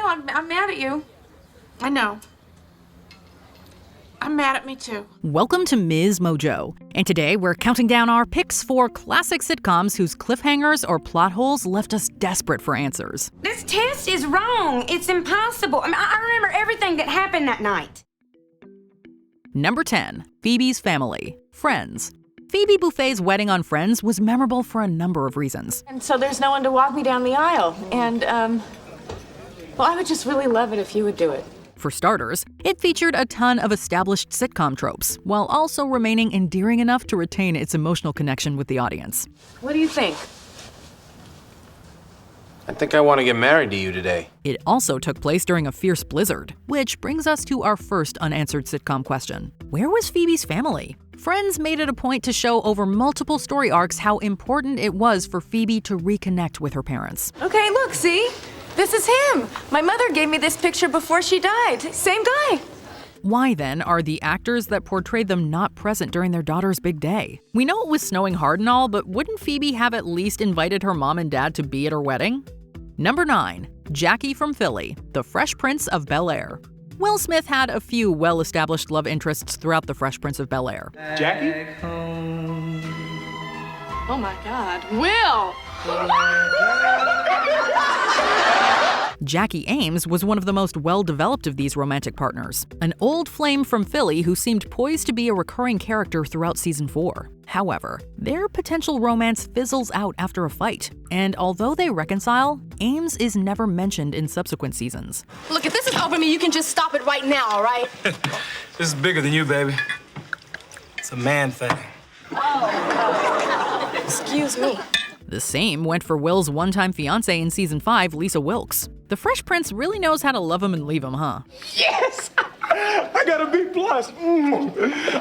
I'm mad at you. I know. I'm mad at me too. Welcome to MsMojo, and today we're counting down our picks for classic sitcoms whose cliffhangers or plot holes left us desperate for answers. This test is wrong. It's impossible. I remember everything that happened that night. Number 10, Phoebe's Family, Friends. Phoebe Buffay's wedding on Friends was memorable for a number of reasons. And so there's no one to walk me down the aisle. And, well, I would just really love it if you would do it. For starters, it featured a ton of established sitcom tropes, while also remaining endearing enough to retain its emotional connection with the audience. What do you think? I think I want to get married to you today. It also took place during a fierce blizzard, which brings us to our first unanswered sitcom question. Where was Phoebe's family? Friends made it a point to show over multiple story arcs how important it was for Phoebe to reconnect with her parents. Okay, look, see? This is him. My mother gave me this picture before she died. Same guy. Why, then, are the actors that portrayed them not present during their daughter's big day? We know it was snowing hard and all, but wouldn't Phoebe have at least invited her mom and dad to be at her wedding? Number 9, Jackie from Philly, the Fresh Prince of Bel-Air. Will Smith had a few well-established love interests throughout the Fresh Prince of Bel-Air. Jackie? Oh my God. Will! Jackie Ames was one of the most well-developed of these romantic partners, an old flame from Philly who seemed poised to be a recurring character throughout season 4. However, their potential romance fizzles out after a fight, and although they reconcile, Ames is never mentioned in subsequent seasons. Look, if this is over me, you can just stop it right now, all right? This is bigger than you, baby. It's a man thing. Excuse me. The same went for Will's one-time fiancée in season 5, Lisa Wilkes. The Fresh Prince really knows how to love him and leave him, huh? Yes! I got a B+.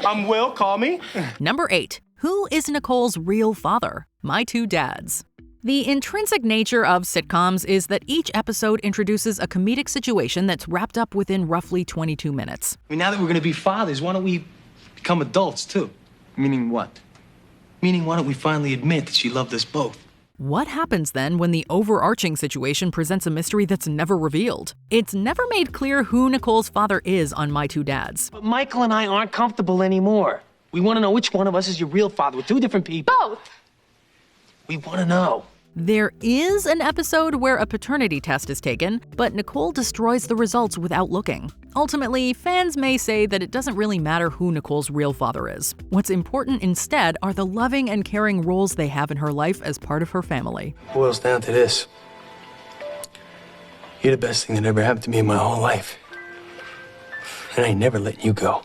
I'm Will, call me. Number 8, who is Nicole's real father? My Two Dads. The intrinsic nature of sitcoms is that each episode introduces a comedic situation that's wrapped up within roughly 22 minutes. I mean, now that we're gonna be fathers, why don't we become adults too? Meaning what? Meaning, why don't we finally admit that she loved us both? What happens then when the overarching situation presents a mystery that's never revealed? It's never made clear who Nicole's father is on My Two Dads. But Michael and I aren't comfortable anymore. We want to know which one of us is your real father. We're two different people. Both. We want to know. There is an episode where a paternity test is taken, but Nicole destroys the results without looking. Ultimately, fans may say that it doesn't really matter who Nicole's real father is. What's important instead are the loving and caring roles they have in her life as part of her family. It boils down to this. You're the best thing that ever happened to me in my whole life. And I ain't never letting you go.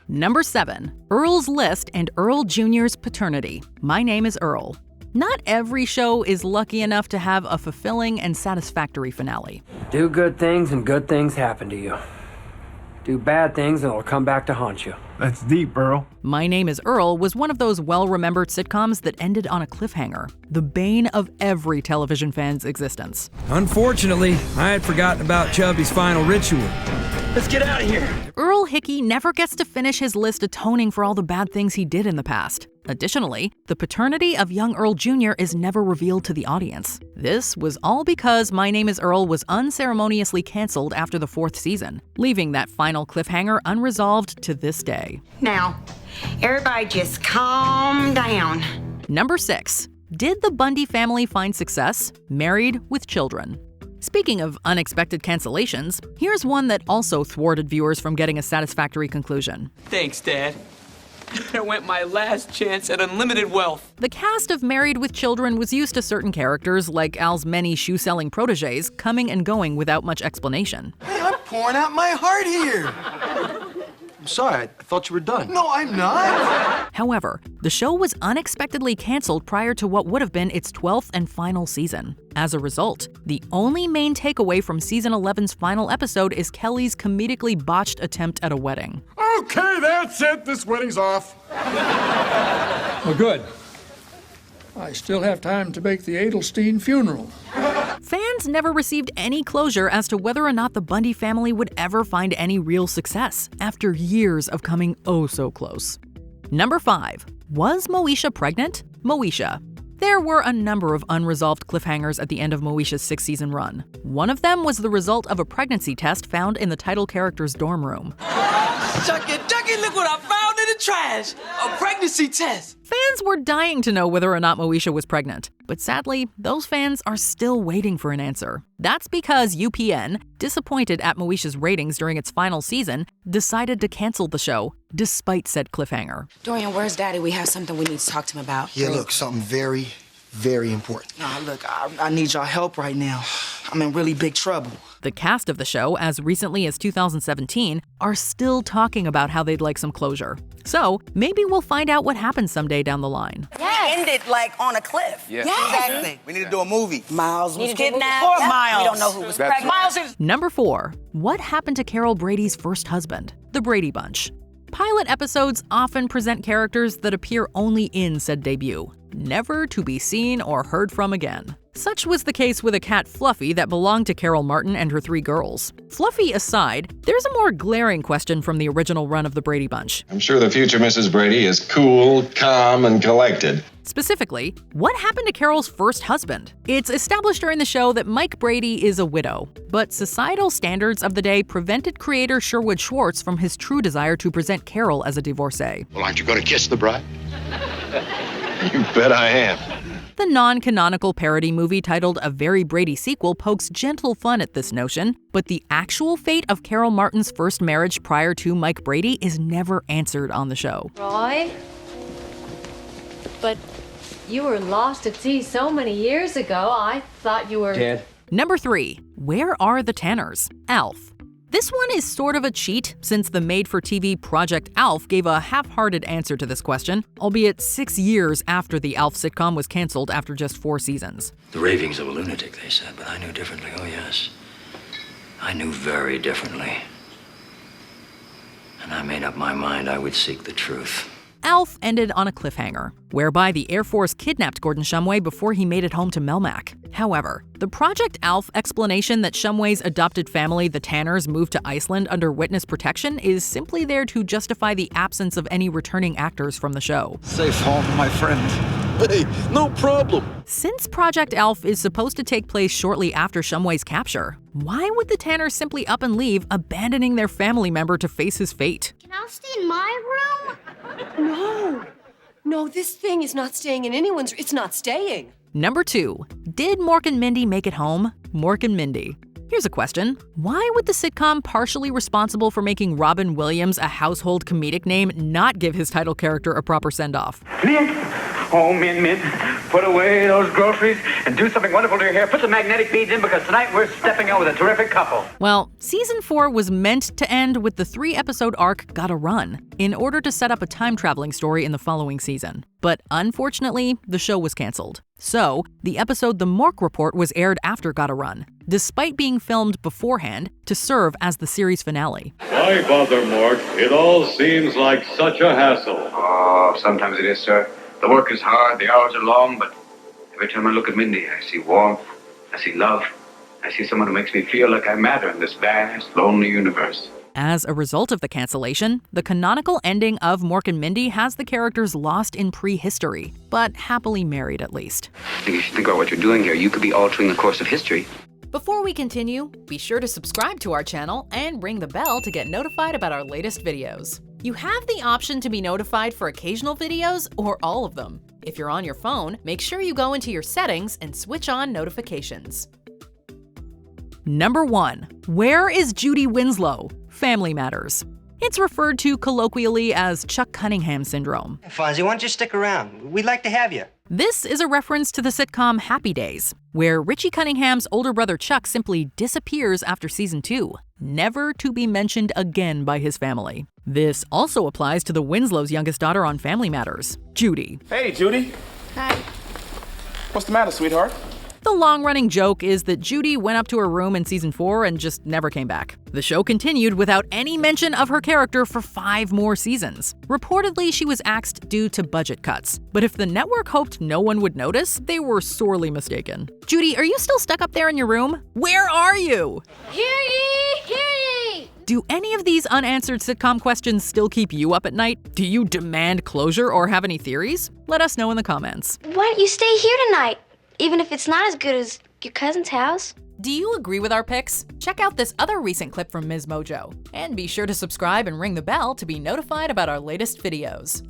Number 7, Earl's List and Earl Jr.'s Paternity. My Name is Earl. Not every show is lucky enough to have a fulfilling and satisfactory finale. Do good things and good things happen to you. Do bad things and it'll come back to haunt you. That's deep, Earl. My Name is Earl was one of those well-remembered sitcoms that ended on a cliffhanger, the bane of every television fan's existence. Unfortunately, I had forgotten about Chubby's final ritual. Let's get out of here. Earl Hickey never gets to finish his list atoning for all the bad things he did in the past. Additionally, the paternity of young Earl Jr. is never revealed to the audience. This was all because My Name is Earl was unceremoniously canceled after the 4th season, leaving that final cliffhanger unresolved to this day. Now, everybody just calm down. Number 6. Did the Bundy family find success? Married with Children. Speaking of unexpected cancellations, here's one that also thwarted viewers from getting a satisfactory conclusion. Thanks, Dad. There went my last chance at unlimited wealth. The cast of Married with Children was used to certain characters, like Al's many shoe-selling protégés, coming and going without much explanation. Hey, I'm pouring out my heart here. I'm sorry, I thought you were done. No, I'm not. However, the show was unexpectedly canceled prior to what would have been its 12th and final season. As a result, the only main takeaway from season 11's final episode is Kelly's comedically botched attempt at a wedding. Okay, that's it. This wedding's off. Well, good. I still have time to make the Adelstein funeral. Fans never received any closure as to whether or not the Bundy family would ever find any real success after years of coming oh so close. Number 5. Was Moesha pregnant? Moesha. There were a number of unresolved cliffhangers at the end of Moesha's 6-season run. One of them was the result of a pregnancy test found in the title character's dorm room. Ducky, look what I found in the trash! A pregnancy test! Fans were dying to know whether or not Moesha was pregnant, but sadly, those fans are still waiting for an answer. That's because UPN, disappointed at Moesha's ratings during its final season, decided to cancel the show, despite said cliffhanger. Dorian, where's Daddy? We have something we need to talk to him about. Yeah, look, something very, very important. Nah, look, I need y'all help right now. I'm in really big trouble. The cast of the show, as recently as 2017, are still talking about how they'd like some closure. So, maybe we'll find out what happens someday down the line. Yes. Ended like on a cliff. Yeah. Yes. Exactly. We need to do a movie. Miles was kidnapped. Poor Miles. We don't know who was pregnant. Miles is... Number 4. What happened to Carol Brady's first husband? The Brady Bunch. Pilot episodes often present characters that appear only in said debut, never to be seen or heard from again. Such was the case with a cat Fluffy that belonged to Carol Martin and her 3 girls. Fluffy aside, there's a more glaring question from the original run of the Brady Bunch. I'm sure the future Mrs. Brady is cool, calm, and collected. Specifically, what happened to Carol's first husband? It's established during the show that Mike Brady is a widow, but societal standards of the day prevented creator Sherwood Schwartz from his true desire to present Carol as a divorcee. Well, aren't you going to kiss the bride? You bet I am. The non-canonical parody movie titled A Very Brady Sequel pokes gentle fun at this notion, but the actual fate of Carol Martin's first marriage prior to Mike Brady is never answered on the show. Roy? But you were lost at sea so many years ago, I thought you were... Dead. Number 3. Where are the Tanners? Alf. This one is sort of a cheat, since the made-for-TV Project Alf gave a half-hearted answer to this question, albeit 6 years after the Alf sitcom was canceled after just 4 seasons. The ravings of a lunatic, they said, but I knew differently, oh yes. I knew very differently. And I made up my mind I would seek the truth. Alf ended on a cliffhanger, whereby the Air Force kidnapped Gordon Shumway before he made it home to Melmac. However, the Project Alf explanation that Shumway's adopted family, the Tanners, moved to Iceland under witness protection is simply there to justify the absence of any returning actors from the show. Safe home, my friend. Hey, no problem. Since Project Alf is supposed to take place shortly after Shumway's capture, why would the Tanners simply up and leave, abandoning their family member to face his fate? Can I stay in my room? No, this thing is not staying in anyone's. It's not staying. Number 2. Did Moran Mindy make it home? Moran Mindy. Here's a question. Why would the sitcom partially responsible for making Robin Williams a household comedic name not give his title character a proper send-off? Oh, Min, put away those groceries and do something wonderful to your hair. Put some magnetic beads in because tonight we're stepping out with a terrific couple. Well, season 4 was meant to end with the 3-episode arc Gotta Run, in order to set up a time-traveling story in the following season. But unfortunately, the show was canceled. So, the episode The Mork Report was aired after Gotta Run, despite being filmed beforehand to serve as the series finale. Why bother, Mork? It all seems like such a hassle. Oh, sometimes it is, sir. The work is hard, the hours are long, but every time I look at Mindy, I see warmth, I see love, I see someone who makes me feel like I matter in this vast, lonely universe. As a result of the cancellation, the canonical ending of Moran Mindy has the characters lost in prehistory, but happily married at least. I think you should think about what you're doing here. You could be altering the course of history. Before we continue, be sure to subscribe to our channel and ring the bell to get notified about our latest videos. You have the option to be notified for occasional videos or all of them. If you're on your phone, make sure you go into your settings and switch on notifications. Number 1. Where is Judy Winslow? Family Matters. It's referred to colloquially as Chuck Cunningham syndrome. Fonzie, why don't you stick around? We'd like to have you. This is a reference to the sitcom Happy Days, where Richie Cunningham's older brother Chuck simply disappears after season 2, never to be mentioned again by his family. This also applies to the Winslow's youngest daughter on Family Matters, Judy. Hey, Judy. Hi. What's the matter, sweetheart? The long-running joke is that Judy went up to her room in season 4 and just never came back. The show continued without any mention of her character for 5 more seasons. Reportedly, she was axed due to budget cuts. But if the network hoped no one would notice, they were sorely mistaken. Judy, are you still stuck up there in your room? Where are you? Hear ye, hear ye! Do any of these unanswered sitcom questions still keep you up at night? Do you demand closure or have any theories? Let us know in the comments. Why don't you stay here tonight, even if it's not as good as your cousin's house? Do you agree with our picks? Check out this other recent clip from MsMojo. And be sure to subscribe and ring the bell to be notified about our latest videos.